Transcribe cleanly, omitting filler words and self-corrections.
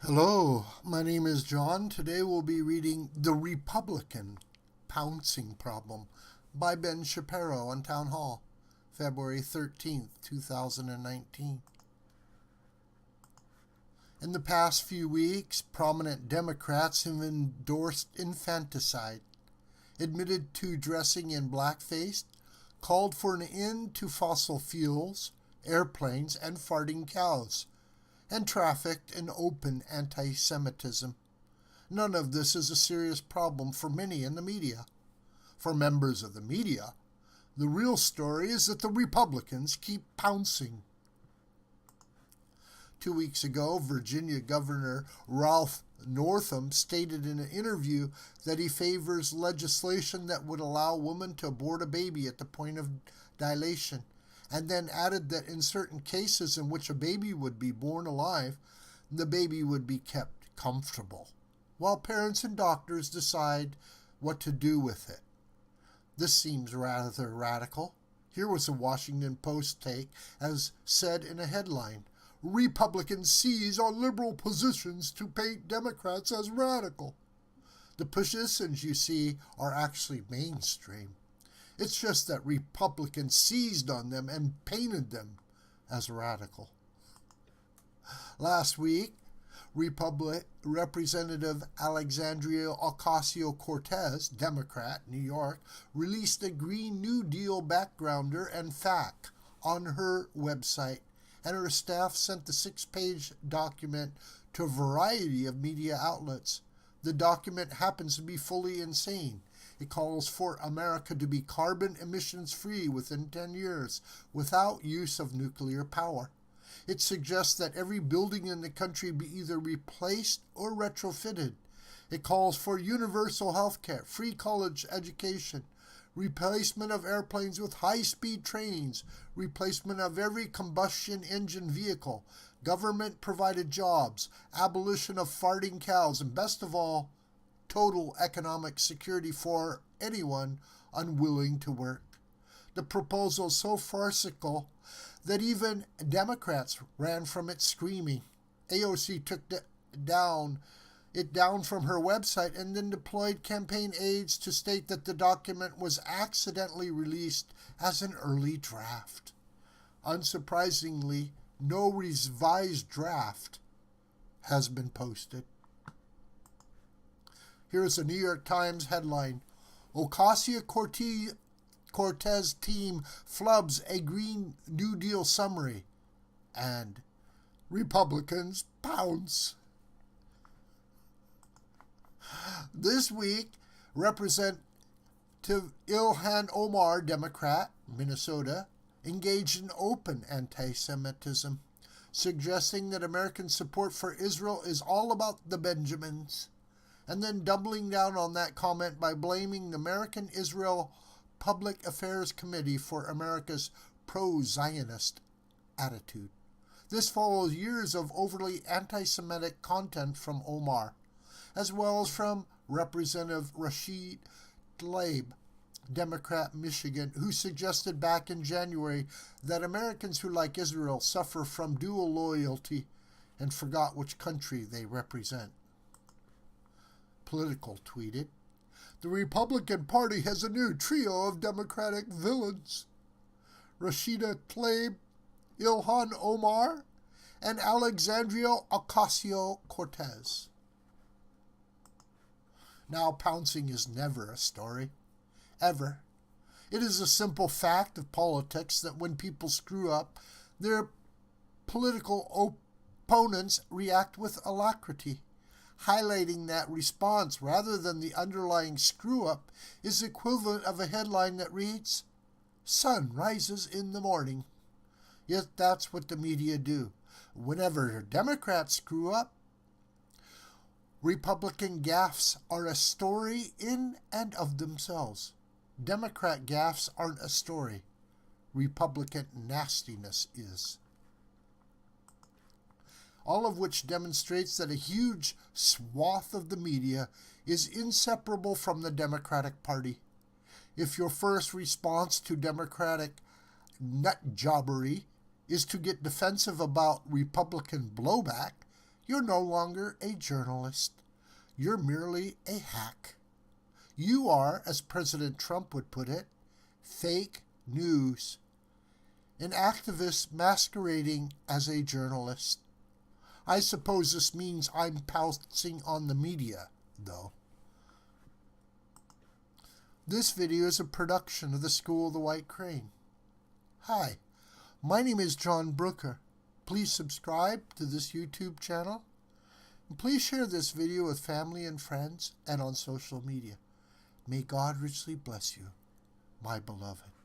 Hello, my name is John. Today we'll be reading The Republican Pouncing Problem by Ben Shapiro on Townhall, February 13th, 2019. In the past few weeks, prominent Democrats have endorsed infanticide, admitted to dressing in blackface, called for an end to fossil fuels, airplanes, and farting cows, and trafficked in open anti-Semitism. None of this is a serious problem for many in the media. For members of the media, the real story is that the Republicans keep pouncing. 2 weeks ago, Virginia Governor Ralph Northam stated in an interview that he favors legislation that would allow women to abort a baby at the point of dilation, and then added that in certain cases in which a baby would be born alive, the baby would be kept comfortable, while parents and doctors decide what to do with it. This seems rather radical. Here was a Washington Post take, as said in a headline: Republicans seize on liberal positions to paint Democrats as radical. The positions you see are actually mainstream. It's just that Republicans seized on them and painted them as radical. Last week, Representative Alexandria Ocasio-Cortez, Democrat, New York, released a Green New Deal backgrounder and FAQ on her website, and her staff sent the 6-page document to a variety of media outlets. The document happens to be fully insane. It calls for America to be carbon emissions free within 10 years without use of nuclear power. It suggests that every building in the country be either replaced or retrofitted. It calls for universal health care, free college education, replacement of airplanes with high-speed trains, replacement of every combustion engine vehicle, government-provided jobs, abolition of farting cows, and best of all, total economic security for anyone unwilling to work. The proposal is so farcical that even Democrats ran from it screaming. AOC took it down from her website and then deployed campaign aides to state that the document was accidentally released as an early draft. Unsurprisingly, no revised draft has been posted. Here's a New York Times headline: Ocasio-Cortez team flubs a Green New Deal summary, and Republicans pounce. This week, Representative Ilhan Omar, Democrat, Minnesota, engaged in open anti-Semitism, suggesting that American support for Israel is all about the Benjamins, and then doubling down on that comment by blaming the American Israel Public Affairs Committee for America's pro-Zionist attitude. This follows years of overly anti-Semitic content from Omar, as well as from Representative Rashid Tlaib, Democrat, Michigan, who suggested back in January that Americans who like Israel suffer from dual loyalty and forgot which country they represent. Political tweeted, "The Republican Party has a new trio of Democratic villains: Rashida Tlaib, Ilhan Omar, and Alexandria Ocasio-Cortez." Now, pouncing is never a story, ever. It is a simple fact of politics that when people screw up, their political opponents react with alacrity. Highlighting that response rather than the underlying screw-up is equivalent of a headline that reads, "Sun rises in the morning." Yet that's what the media do. Whenever Democrats screw up, Republican gaffes are a story in and of themselves. Democrat gaffes aren't a story. Republican nastiness is. All of which demonstrates that a huge swath of the media is inseparable from the Democratic Party. If your first response to Democratic nutjobbery is to get defensive about Republican blowback, You're no longer a journalist. You're merely a hack. You are, as President Trump would put it, fake news. An activist masquerading as a journalist. I suppose this means I'm pouncing on the media, though. This video is a production of the School of the White Crane. Hi, my name is John Brooker. Please subscribe to this YouTube channel. And please share this video with family and friends and on social media. May God richly bless you, my beloved.